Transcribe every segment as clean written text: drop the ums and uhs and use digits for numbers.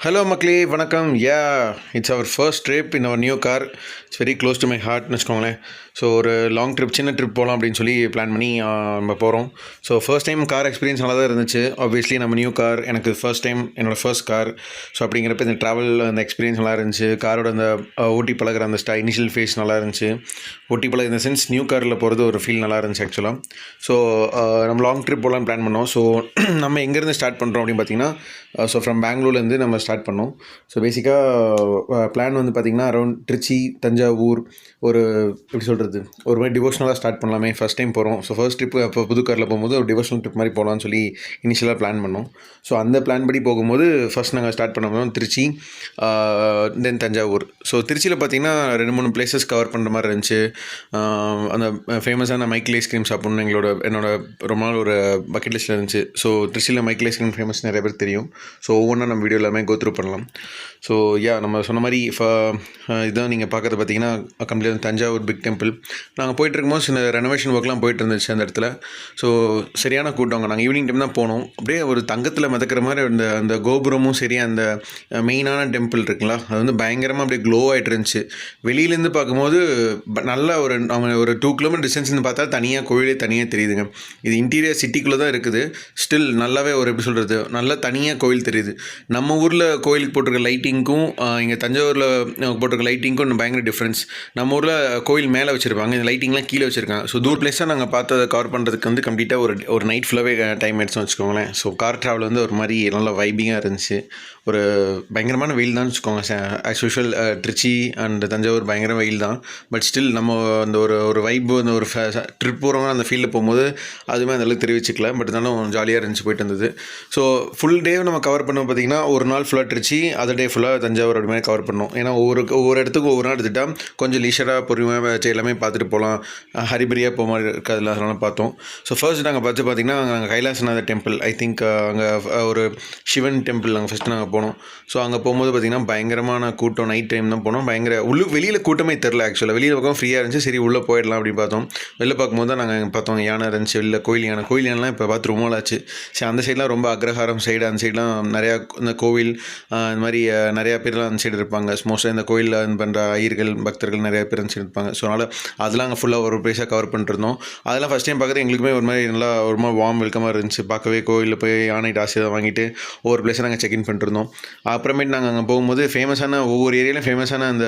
Hello மக்களே வணக்கம். It's our first trip in our new car. It's very close to my ஹார்ட்னு வச்சுக்கோங்களேன். So ஒரு லாங் ட்ரிப், சின்ன ட்ரிப் போகலாம் அப்படின்னு சொல்லி பிளான் பண்ணி நம்ம போகிறோம். So first time car experience நல்லா தான் இருந்துச்சு. ஆப்வியஸ்லி நம்ம நியூ கார், எனக்கு ஃபர்ஸ்ட் டைம் என்னோடய ஃபர்ஸ்ட் கார். ஸோ அப்படிங்கிறப்ப இந்த ட்ராவல் அந்த எக்ஸ்பீரியன்ஸ் நல்லா இருந்துச்சு. காரோட அந்த ஓட்டி பழகிற அந்த இனிஷியல் ஃபேஸ் நல்லா இருந்துச்சு. ஓட்டி பழக இந்த சென்ஸ் நியூ காரில் போகிறது ஒரு ஃபீல் நல்லா இருந்துச்சு ஆக்சுவலாக. ஸோ நம்ம லாங் ட்ரிப் போகலாம் பிளான் பண்ணோம். ஸோ நம்ம எங்கேருந்து ஸ்டார்ட் பண்ணுறோம் அப்படின்னு பார்த்தீங்கன்னா, ஸோ ஃப்ரம் பெங்களூர்லேருந்து நம்ம ஸ்டார்ட் பண்ணோம். ஸோ பேசிக்காக பிளான் வந்து பார்த்திங்கன்னா அரௌண்ட் திருச்சி, தஞ்சாவூர், ஒரு எப்படி சொல்கிறது, ஒரு மாதிரி டிவோஷனலாக ஸ்டார்ட் பண்ணலாமே, ஃபஸ்ட் டைம் போகிறோம். ஸோ ஃபர்ஸ்ட் ட்ரிப்பு அப்போ புது காரில் போகும்போது ஒரு டிவோஷனல் ட்ரிப் மாதிரி போகலான்னு சொல்லி இனிஷியலாக பிளான் பண்ணோம். ஸோ அந்த பிளான் படி போகும்போது ஃபஸ்ட் நாங்கள் ஸ்டார்ட் பண்ணும்போது திருச்சி, தென் தஞ்சாவூர். ஸோ திருச்சியில் பார்த்திங்கன்னா 2-3 பிளேசஸ் கவர் பண்ணுற மாதிரி இருந்துச்சு. அந்த ஃபேமஸான மைக்கேல் ஐஸ்கிரீம் சாப்பிட்ணும் என்னோட ரொம்ப நாள் ஒரு பக்கெட் லிஸ்ட்டில் இருந்துச்சு. ஸோ திருச்சியில் மைக்கேல் ஐஸ்கிரீம் ஃபேமஸ் நிறைய பேர் தெரியும். ஸோ ஒவ்வொன்றா நம்ம வீடியோ எல்லாமே கோத்ரூ பண்ணலாம். ஸோ நம்ம சொன்ன மாதிரி இதான் நீங்கள் பார்க்குறது பார்த்தீங்கன்னா கம்ப்ளீட் தஞ்சாவூர் பிக் டெம்பிள். நாங்கள் போயிட்டு இருக்கும்போது சில ரெனோவேஷன் ஒர்க்லாம் போயிட்டு இருந்துச்சு அந்த இடத்துல. ஸோ சரியான கூட்டவங்க. நாங்கள் ஈவினிங் டைம் தான் போனோம். அப்படியே ஒரு தங்கத்தில் மிதக்கிற மாதிரி அந்த கோபுரமும் சரி, அந்த மெயினான டெம்பிள் இருக்குங்களா, அது வந்து பயங்கரமாக அப்படியே க்ளோ ஆகிட்டு இருந்துச்சு. வெளியிலேருந்து பார்க்கும்போது நல்ல ஒரு 2 கிலோமீட்டர் டிஸ்டன்ஸ்னு பார்த்தா தனியாக கோயிலே தனியாக தெரியுதுங்க. இது இன்டீரியர் சிட்டிக்குள்ளே தான் இருக்குது. ஸ்டில் நல்லாவே ஒரு எப்படி சொல்கிறது, நல்லா தனியாக கோயில் தெரியுது. நம்ம ஊரில் கோயிலுக்கு போட்டிருக்க லைட்டிங்க்கும் இங்கே தஞ்சாவூரில் போட்டிருக்க லைட்டிங்க்கும் இன்னும் பயங்கர டிஃப்ரென்ஸ். நம்ம ஊரில் கோயில் மேலே வச்சுருப்பாங்க, இந்த லைட்டிங்லாம் கீழே வச்சுருக்காங்க. ஸோ தூர் பிளேஸாக நாங்கள் பார்த்து அதை கவர் பண்ணுறதுக்கு வந்து கம்ப்ளீட்டாக ஒரு நைட் ஃபுல்லாகவே டைம் எடுத்துன்னு வச்சுக்கோங்களேன். ஸோ கார் ட்ராவல் வந்து ஒரு மாதிரி நல்லா வைபிங்காக இருந்துச்சு. ஒரு பயங்கரமான வெயில் தான் வச்சுக்கோங்க. As usual Trichy and Thanjavur பயங்கர வெயில் தான். பட் ஸ்டில் நம்ம அந்த ஒரு வைப்பு, அந்த ஒரு ட்ரிப் போகிறவங்க அந்த ஃபீல்டில் போகும்போது அதுவுமே அந்தளவுக்கு தெரிவிச்சிக்கல. பட் இருந்தாலும் ஜாலியாக இருந்துச்சு, போயிட்டு இருந்தது. ஸோ ஃபுல் டே நம்ம கவர் பண்ணோம் பார்த்திங்கன்னா, ஒரு நாள் ஃபுல்லாக திருச்சி, அதர் டே ஃபுல்லாக தஞ்சாவூர் அப்படி மாதிரி கவர் பண்ணோம். ஏன்னா ஒவ்வொரு இடத்துக்கும் ஒவ்வொரு நாள் எடுத்துகிட்டா கொஞ்சம் லீஷராக பொறுமையாக வச்சு எல்லாமே பார்த்துட்டு போகலாம். ஹரிபரியாக போக மாதிரி இருக்காதுல, அதெல்லாம் பார்த்தோம். ஸோ ஃபர்ஸ்ட் நாங்கள் பார்த்திங்கன்னா நாங்கள் கைலாசநாதர் டெம்பிள், ஐ திங்க் அங்கே ஒரு சிவன் டெம்பிள் நாங்கள் ஃபஸ்ட்டு நாங்கள் போனோம். ஸோ அங்கே போகும்போது பார்த்திங்கன்னா பயங்கரமான கூட்டம். நைட் டைம் தான் போனோம். பயங்கர வெளியில் கூட்டமே தெரில ஆக்சுவலாக. வெளியில் பக்கம் ஃப்ரீயாக இருந்துச்சு. சரி உள்ளே போயிடலாம் அப்படின்னு பார்த்தோம். வெளில பார்க்கும்போது தான் நாங்கள் பார்த்தோம் யானை இருந்துச்சு வெளில. கோயில் யானைலாம் இப்போ பார்த்து ரொம்ப நாள் ஆச்சு. சரி, அந்த சைட்லாம் ரொம்ப அக்ரஹாரம் சைடு, அந்த சைட்லாம் நிறையா இந்த கோவில் இந்த மாதிரி நிறையா பேர்லாம் அந்த சைடு இருப்பாங்க. மோஸ்ட்டாக இந்த கோயிலில் பண்ணுற ஐயர்கள், பக்தர்கள் நிறையா பேர் அந்த சைடு இருப்பாங்க. ஸோ அதனால் அதெல்லாம் அங்கே ஃபுல்லாக ஒரு ப்ளேஸாக கவர் பண்ணிட்டுருந்தோம். அதெல்லாம் ஃபஸ்ட் டைம் பார்க்குறது எங்களுக்குமே ஒரு மாதிரி நல்லா ஒரு மாதிரி வார்ம் வெல்கமாக இருந்துச்சு. பார்க்கவே கோயிலில் போய் யானைட்டு ஆசையாக வாங்கிட்டு ஒவ்வொரு பிளேஸை நாங்கள் செக்இன் பண்ணிட்டுருந்தோம். அப்புறமேட்டு நாங்கள் அங்கே போகும்போது ஃபேமஸான ஒவ்வொரு ஏரியாவிலும் ஃபேமஸான அந்த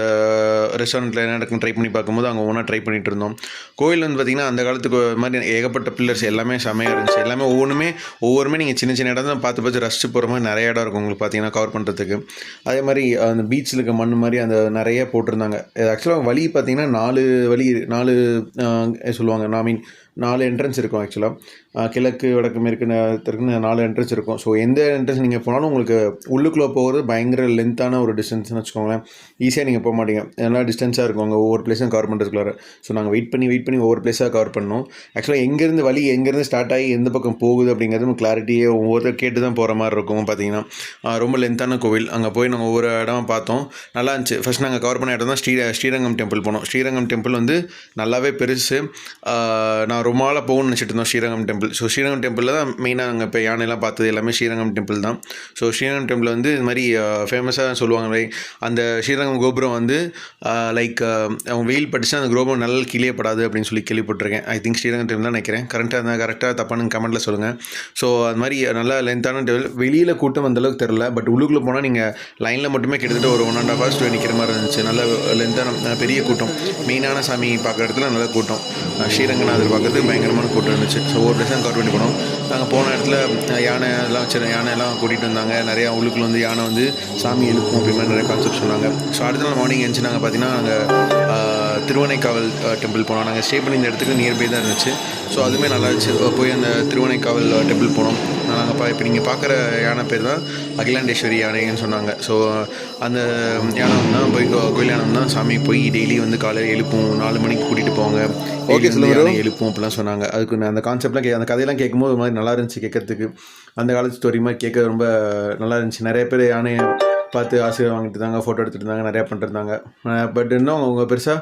ரெஸ்டாரண்ட்டில் என்ன நடக்குன்னு ட்ரை பண்ணி பார்க்கும்போது அங்கே ஒவ்வொன்றா ட்ரை பண்ணிட்டு இருந்தோம். கோயில் வந்து பார்த்திங்கன்னா அந்த காலத்துக்கு மாதிரி ஏகப்பட்ட பில்லர்ஸ் எல்லாமே செமையாக இருந்துச்சு. எல்லாமே ஒவ்வொருமே நீங்கள் சின்ன சின்ன இடம் தான் பார்த்து ரசிச்சு போகிற மாதிரி நிறைய இடம் இருக்கும் உங்களுக்கு பார்த்தீங்கன்னா கவர் பண்ணுறதுக்கு. அதே மாதிரி அந்த பீச்சில் இருக்க மண் மாதிரி அந்த நிறைய போட்டிருந்தாங்க. ஆக்சுவலாக வழி பார்த்திங்கன்னா 4 சொல்லுவாங்க. ஐ மீன் 4 என்ட்ரன்ஸ் இருக்கும் ஆக்சுவலாக. கிழக்கு, வடக்கு, மேற்கு, தெற்குன்னு 4 என்ட்ரன்ஸ் இருக்கும். ஸோ எந்த என்ட்ரன்ஸ் நீங்கள் போனாலும் உங்களுக்கு உள்ளுக்குள்ளே போகிறது பயங்கர லென்த்தான ஒரு டிஸ்டன்ஸ்னு வச்சுக்கோங்களேன். ஈஸியாக நீங்கள் போக மாட்டீங்க. நல்லா டிஸ்டன்ஸாக இருக்கும் அங்கே ஒவ்வொரு பிளேஸும் கவர் பண்ணுறதுக்குள்ளார. ஸோ நாங்கள் வெயிட் பண்ணி ஒவ்வொரு பிளேஸாக கவர் பண்ணோம். ஆக்சுவலாக எங்கேருந்து ஸ்டார்ட் ஆகி எந்த பக்கம் போகுது அப்படிங்கிறது நம்ம கிளாரிட்டியே ஒவ்வொருத்தர் கேட்டு தான் போகிற மாதிரி இருக்கும். பார்த்தீங்கன்னா ரொம்ப லென்த்தான கோவில். அங்கே போய் நாங்கள் ஒவ்வொரு இடம் பார்த்தோம். நல்லா இருந்துச்சு. ஃபஸ்ட் நாங்கள் கவர் பண்ண இடம் தான் ஸ்ரீரங்கம் டெம்பிள் போனோம். ஸ்ரீரங்கம் டெம்பிள் வந்து நல்லாவே பெருசு. நான் ரொம்ப நாளாக போகணும்னு நினச்சிட்டு இருந்தோம் ஸ்ரீரங்கம் டெம்பிள். ஸோ ஸ்ரீரங்கம் டெம்பிளில் தான் மெயினாக அங்கே இப்போ யானைலாம் பார்த்தது எல்லாமே ஸ்ரீரங்கம் டெம்பிள் தான். ஸோ ஸ்ரீரங்கம் டெம்பிள் வந்து இது மாதிரி ஃபேமஸாக சொல்லுவாங்க. அந்த ஸ்ரீரங்கம் கோபுரம் வந்து லைக் அவங்க வெயில் படிச்சு அந்த கோபுரம் நல்லா கீழே படாது அப்படின்னு சொல்லி கேள்விப்பட்டிருக்கேன். ஐ திங்க் ஸ்ரீரங்கம் டெம்பிள் தான் நினைக்கிறேன். கரெக்டாக தப்பானு கமெண்ட்டில் சொல்லுங்கள். ஸோ அது மாதிரி நல்லா லென்த்தான டெம்பிள். வெளியில் கூட்டம் அந்தளவுக்கு தெரில. பட் உள்ளுக்குள்ளே போனால் நீங்கள் லைனில் மட்டுமே கிட்டத்தட்ட ஒரு 1.5 hours நிற்கிற மாதிரி இருந்துச்சு. நல்ல லென்த்தான பெரிய கூட்டம். மெயினான சாமி பார்க்குற இடத்துல நல்ல கூட்டம். ஸ்ரீரங்கநாதர் பார்க்குறதுக்கு பயங்கரமான கூட்டம் இருந்துச்சு. ஸோ ஒரு பிளேஸாக கவர் பண்ணி போனோம். நாங்கள் போன இடத்துல யானையெல்லாம் கூட்டிகிட்டு வந்தாங்க. நிறையா உள்ளுக்குள்ள வந்து யானை வந்து சாமி எழுப்பும் அப்படி மாதிரி நிறைய கான்செப்ட் சொன்னாங்க. ஸோ அடுத்த நாள் மார்னிங் எழுந்துச்சு நாங்கள் பார்த்தீங்கன்னா நாங்கள் திருவனைக்காவல் டெம்பிள் போனோம். நாங்கள் ஸ்டே பண்ணி இந்த இடத்துக்கு நியர்பை தான் இருந்துச்சு. ஸோ அதுவுமே நல்லா இருந்துச்சு. போய் அந்த திருவனைக்காவல் டெம்பிள் போனோம். நாங்கள் இப்போ நீங்கள் பார்க்குற யானை பேர் தான் அகிலாண்டேஸ்வரி யானைன்னு சொன்னாங்க. ஸோ அந்த யானை தான் போய் கோயில் யானை தான் சாமி போய் டெய்லி வந்து காலையில் எழுப்பும், 4 மணிக்கு கூட்டிகிட்டு போவாங்க. ஓகே யானை எழுப்பும் அப்படிலாம் சொன்னாங்க. அதுக்கு அந்த கான்செப்ட்லாம் அந்த கதையெல்லாம் கேட்கும்போது ஒரு மாதிரி நல்லா இருந்துச்சு கேட்கறதுக்கு. அந்த காலத்து ஸ்டோரி மாதிரி கேட்க ரொம்ப நல்லா இருந்துச்சு. நிறைய பேர் யானையை பார்த்து ஆசீர்வாதம் வாங்கிட்டு இருந்தாங்க, ஃபோட்டோ எடுத்துகிட்டு இருந்தாங்க, நிறையா பண்ணிட்டுருந்தாங்க. பட் இன்னும் அவங்க பெருசாக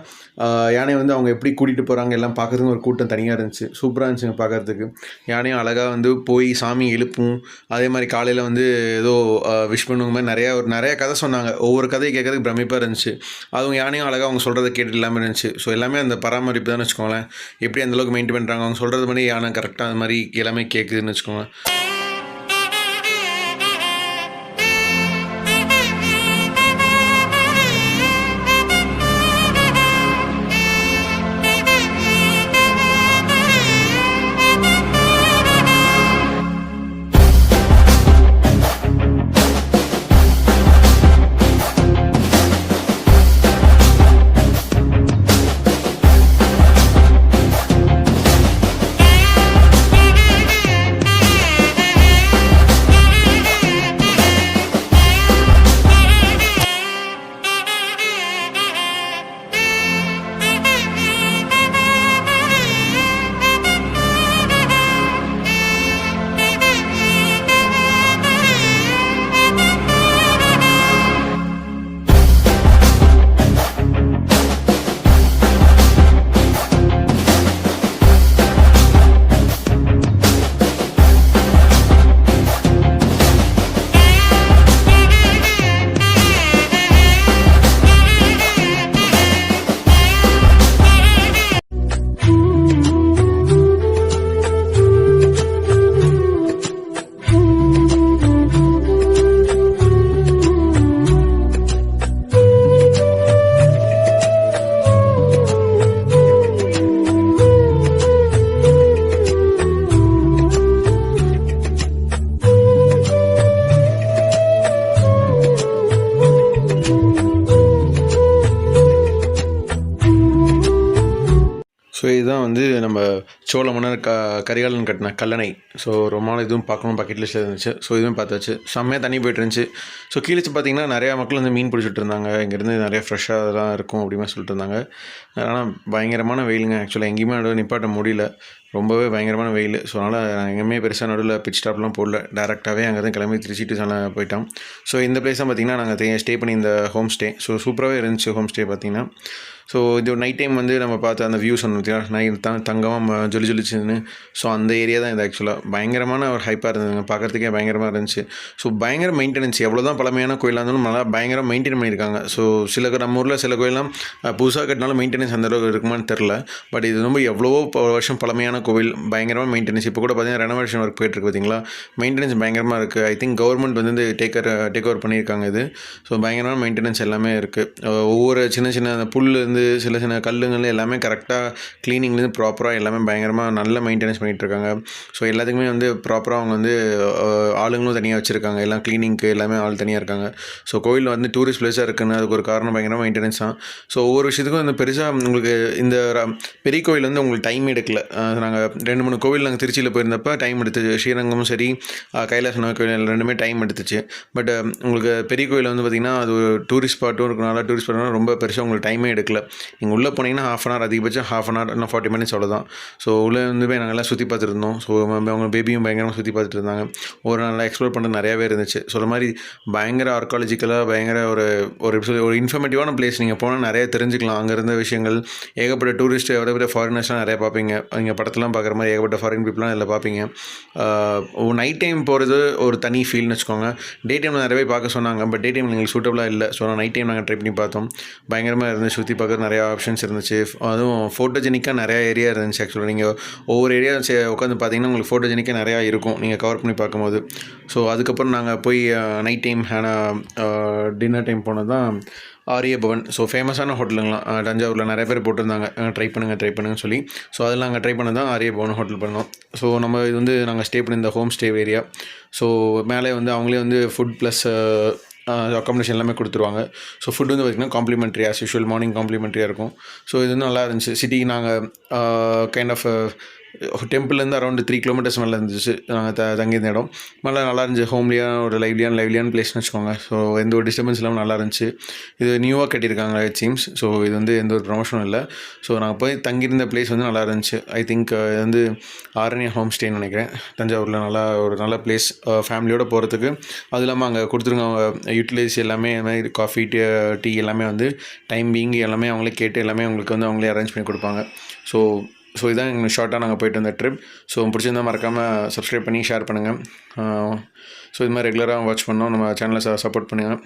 யானையை வந்து அவங்க எப்படி கூட்டிகிட்டு போகிறாங்க எல்லாம் பார்க்குறதுக்கு ஒரு கூட்டம் தனியாக இருந்துச்சு. சூப்பராக இருந்துச்சுங்க பார்க்குறதுக்கு. யானையும் அழகாக வந்து போய் சாமி எழுப்பும். அதே மாதிரி காலையில் வந்து ஏதோ விஷ் பண்ணுங்க மாதிரி நிறைய கதை சொன்னாங்க. ஒவ்வொரு கதையை கேட்கறதுக்கு பிரமிப்பாக இருந்துச்சு. அவங்க யானையும் அழகாக அவங்க சொல்கிறத கேட்டு எல்லாமே இருந்துச்சு. ஸோ எல்லாமே அந்த பராமரிப்பு தான் வச்சுக்கோங்களேன். எப்படி அந்தளவுக்கு மெயின்டைன் பண்ணுறாங்க, அவங்க சொல்கிறது மாதிரி யானை கரெக்டாக அது மாதிரி எல்லாமே கேட்குதுன்னு வச்சுக்கோங்க. ஸோ இதுதான் வந்து நம்ம சோழ மன்னர் கரிகாலன் கட்டின கல்லணை. ஸோ ரொம்ப நாள் இதுவும் பார்க்கணும் பக்கெட் லிஸ்ட்டில் இருந்துச்சு. ஸோ இதுவும் பார்த்தாச்சு. செம்மையாக தண்ணி போய்ட்டு இருந்துச்சு. ஸோ கீழே பார்த்தீங்கன்னா நிறையா மக்கள் வந்து மீன் பிடிச்சிட்டு இருந்தாங்க. இங்கேருந்து நிறைய ஃப்ரெஷ்ஷாக அதெல்லாம் இருக்கும் அப்படின்னு சொல்லிட்டு இருந்தாங்க. ஆனால் பயங்கரமான வெயிலுங்க. ஆக்சுவலாக எங்கேயுமே நடுவில் நிப்பாட்ட முடியல. ரொம்பவே பயங்கரமான வெயில். ஸோ அதனால் நான் எங்கேயுமே பெருசாக நடுவில் பிட் ஸ்டாப்லாம் போடல. டேரெக்டாகவே அங்கே தான் கிளம்பி திருச்சி டு போயிட்டோம். ஸோ இந்த பிளேஸ் தான் பார்த்திங்கன்னா நாங்கள் ஸ்டே பண்ணி இந்த ஹோம் ஸ்டே. ஸோ சூப்பராகவே இருந்துச்சு ஹோம் ஸ்டே பார்த்திங்கன்னா. ஸோ இது நைட் டைம் வந்து நம்ம பார்த்து அந்த வியூஸ் ஒன்று பார்த்திங்கன்னா தங்கமாக ஜொலிச்சுன்னு. ஸோ அந்த ஏரியா தான் இது. ஆக்சுவலாக பயங்கரமான ஒரு ஹைப்பாக இருந்ததுங்க. பார்க்குறதுக்கே பயங்கரமாக இருந்துச்சு. ஸோ பயங்கர மெயின்டெனன்ஸ். எவ்வளோ தான் பழமையான கோயிலாக இருந்தாலும் நல்லா பயங்கர மெயின்டைன் பண்ணியிருக்காங்க. ஸோ நம்ம ஊரில் சில கோயிலாம் புதுசாக கட்டினாலும் மெயின்டெனன்ஸ் அந்தளவுக்கு இருக்குமான்னு தெரில. பட் இது ரொம்ப எவ்வளவோ வருஷம் பழமையான கோவில், பயங்கரமாக மெயின்டெனன்ஸ். இப்போ கூட பார்த்தீங்கன்னா ரெனோவேஷன் ஒர்க் போயிட்டுருக்கு பார்த்தீங்களா. மெயின்டெனன்ஸ் பயங்கரமாக இருக்குது. ஐ திங்க் கவர்மெண்ட் வந்து டேக் ஓவர் பண்ணியிருக்காங்க இது. ஸோ பயங்கரமான மெயின்டெனன்ஸ் எல்லாமே இருக்குது. ஒவ்வொரு சின்ன புல்லேருந்து சின்ன கல்லுங்கள் எல்லாமே கரெக்டாக க்ளீனிங்லேருந்து ப்ராப்பராக எல்லாமே பயங்கரமாக நல்ல மெயின்டெனன்ஸ் பண்ணிகிட்ருக்காங்க. ஸோ எல்லாத்துக்குமே வந்து ப்ராப்பராக அவங்க வந்து ஆளுங்களும் தனியாக வச்சுருக்காங்க. எல்லாம் க்ளீனிங்க்கு எல்லாமே ஆள் தனியாக இருக்காங்க. ஸோ கோயில் வந்து டூரிஸ்ட் பிளேஸாக இருக்குன்னு அதுக்கு ஒரு காரணம் பயங்கரமாக மெயின்டெனன்ஸ் தான். ஸோ ஒவ்வொரு விஷயத்துக்கும் இந்த பெருசாக உங்களுக்கு இந்த பெரிய கோயில் வந்து உங்களுக்கு டைம் எடுக்கல. நாங்கள் 2-3 கோவில் நாங்கள் திருச்சியில் போயிருந்தப்போ டைம் எடுத்துச்சு. ஸ்ரீரங்கமும் சரி, கைலாசநாத கோயில் ரெண்டுமே டைம் எடுத்துச்சு. பட் உங்களுக்கு பெரிய கோயில் வந்து பார்த்திங்கன்னா அது டூரிஸ்ட் ஸ்பாட்டும் இருக்கனால டூரிஸ்ட் ஸ்பாட்டும் ரொம்ப பெருசாக உங்களுக்கு டைமே எடுக்கல. நீங்கள் உள்ளே போனீங்கன்னா ½ அன் ஹவர், அதிகபட்சம் ½ அன் ஹவர் இல்லை 40 மினிட்ஸ் அவ்வளோதான். ஸோ உள்ளே வந்து போய் நாங்கள் எல்லாம் சுற்றி பார்த்துருந்தோம். ஸோ அவங்க பேபியும் பயங்கரமாக சுற்றி பார்த்துட்டு இருந்தாங்க. ஒரு நல்லா எக்ஸ்ப்ளோர் பண்ணுறது நிறையாவே இருந்துச்சு. ஸோ அது மாதிரி பயங்கர ஆர்காலஜிக்கலாக பயங்கர ஒரு இன்ஃபர்மேட்டிவான பிளேஸ். நீங்கள் போனால் நிறைய தெரிஞ்சுக்கலாம். அங்கே இருந்த விஷயங்கள் ஏகப்பட்ட டூரிஸ்ட் எவ்வளோ ஃபாரினர்ஸ்லாம் நிறையா பார்ப்பீங்க. இங்கே படத்தெல்லாம் பார்க்குற மாதிரி ஏகப்பட்ட ஃபாரின் பீப்புளாம் இதில் பார்ப்பீங்க. நைட் டைம் போகிறது ஒரு தனி ஃபீல்னு வச்சுக்கோங்க. டே டைமில் நிறைய பேர் பார்க்க சொன்னாங்க. பட் டே டைம் எங்களுக்கு சூட்டபுளாக இல்லை. ஸோ நைட் டைம் நாங்கள் ட்ரை பண்ணி பார்த்தோம். பயங்கரமாக இருந்து சுற்றி பார்க்குறது நிறையா ஆப்ஷன்ஸ் இருந்துச்சு. அதுவும் ஃபோட்டோஜெனிக்காக நிறையா ஏரியா இருந்துச்சு. ஆக்சுவலாக நீங்கள் ஒவ்வொரு ஏரியா உட்காந்து பார்த்தீங்கன்னா உங்களுக்கு ஃபோட்டோஜெனிக்காக நிறையா இருக்கும் நீங்கள் கவர் பண்ணி பார்க்கும்போது. ஸோ அதுக்கப்புறம் நாங்கள் போய் நைட் டைம் டின்னர் டைம் போனது தான் ஆரிய பவன். ஸோ ஃபேமஸான ஹோட்டலுங்களாம் தஞ்சாவூரில் நிறைய பேர் போட்டிருந்தாங்க ட்ரை பண்ணுங்கன்னு சொல்லி. ஸோ அதில் நாங்கள் ட்ரை பண்ண தான் ஆரிய பவன் ஹோட்டல் பண்ணோம். ஸோ நம்ம இது வந்து நாங்கள் ஸ்டே பண்ணியிருந்த ஹோம் ஸ்டே ஏரியா. ஸோ மேலே வந்து அவங்களே வந்து ஃபுட் ப்ளஸ் அக்காமடேஷன் எல்லாமே கொடுத்துருவாங்க. ஸோ ஃபுட் வந்து பார்த்திங்கன்னா காம்ப்ளிமெண்ட்ரி, ஆஸ் யூஷுவல் மார்னிங் காம்ப்ளிமெண்ட்ரியாக இருக்கும். ஸோ இது வந்து நல்லா இருந்துச்சு. சிட்டி நாங்கள் கைண்ட் ஆஃப் டெம்பிள்லேருந்து அரௌண்ட் 3 கிலோமீட்டர்ஸ் மேலே இருந்துச்சு நாங்கள் தங்கியிருந்த இடம். நல்லா இருந்துச்சு. ஹோம்லியாக ஒரு லைவ்லியான பிளேஸ்னு வச்சுக்கோங்க. ஸோ எந்த ஒரு டிஸ்டர்பன்ஸ் இல்லாமல் நல்லா இருந்துச்சு. இது நியூவாக கட்டியிருக்காங்க இட் சீம்ஸ். ஸோ இது வந்து எந்த ஒரு ப்ரொமோஷனும் இல்லை. ஸோ நாங்கள் போய் தங்கியிருந்த பிளேஸ் வந்து நல்லா இருந்துச்சு. ஐ திங்க் இது வந்து ஆரண்யா ஹோம் ஸ்டேன்னு நினைக்கிறேன். தஞ்சாவூரில் ஒரு நல்ல பிளேஸ் ஃபேமிலியோடு போகிறதுக்கு. அது இல்லாமல் அங்கே கொடுத்துருங்க அவங்க யூட்டிலைஸ் எல்லாமே இந்த மாதிரி காஃபி டீ எல்லாமே வந்து டைம் பீங் எல்லாமே அவங்களே கேட்டு எல்லாமே அவங்களுக்கு வந்து அவங்களே அரேஞ்ச் பண்ணி கொடுப்பாங்க. ஸோ இதான் எங்களுக்கு ஷார்ட்டாக நாங்கள் போயிட்டு வந்த ட்ரிப். ஸோ பிடிச்சிருந்தால் மறக்காமல் சப்ஸ்கிரைப் பண்ணி ஷேர் பண்ணுங்கள். ஸோ இது மாதிரி ரெகுலராக வாட்ச் பண்ணோம் நம்ம சேனலை சப்போர்ட் பண்ணுங்கள்.